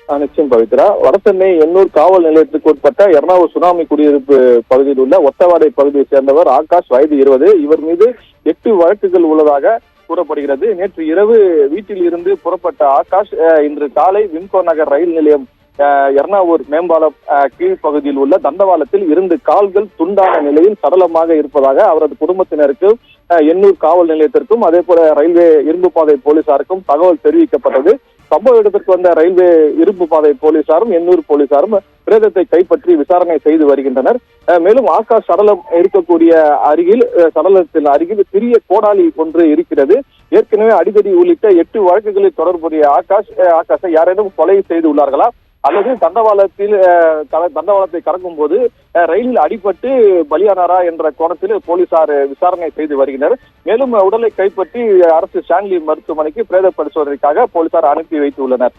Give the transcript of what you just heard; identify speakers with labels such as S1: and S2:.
S1: நிச்சயம் பவித்ரா. வடசென்னை எண்ணூர் காவல் நிலையத்துக்கு உட்பட்ட எர்ணாவூர் சுனாமி குடியிருப்பு பகுதியில் உள்ள ஒத்தவாடை பகுதியை சேர்ந்தவர் ஆகாஷ், வயது 20. இவர் மீது 8 வழக்குகள் உள்ளதாக கூறப்படுகிறது. நேற்று இரவு வீட்டில் இருந்து புறப்பட்ட ஆகாஷ் இன்று காலை விம்கோ நகர் ரயில் நிலையம் எர்ணாவூர் மேம்பாலம் கீழ்ப்பகுதியில் உள்ள தண்டவாளத்தில் 2 கால்கள் துண்டான நிலையில் சடலமாக இருப்பதாக அவரது குடும்பத்தினருக்கு, எண்ணூர் காவல் நிலையத்திற்கும் அதே போல ரயில்வே இரும்பு பாதை போலீசாருக்கும் தகவல் தெரிவிக்கப்பட்டது. சம்பவ இடத்திற்கு வந்த ரயில்வே இரும்பு பாதை போலீசாரும் எண்ணூர் போலீசாரும் பிரேதத்தை கைப்பற்றி விசாரணை செய்து வருகின்றனர். மேலும் ஆகாஷ் சடலம் இருக்கக்கூடிய சடலத்தின் அருகில் சிறிய கோடாலி ஒன்று இருக்கிறது. ஏற்கனவே அடிதடி உள்ளிட்ட 8 வழக்குகளில் தொடர்புடைய ஆகாஷை யாரேனும் கொலை செய்து உள்ளார்களா அல்லது தண்டவாளத்தை கடக்கும் போது ரயிலில் அடிபட்டு பலியானாரா என்ற கோணத்தில் போலீசார் விசாரணை செய்து வருகின்றனர். மேலும் உடலை கைப்பற்றி அரசு ஸ்டான்லி மருத்துவமனைக்கு பிரேத பரிசோதனைக்காக போலீசார் அனுப்பி வைத்துள்ளனர்.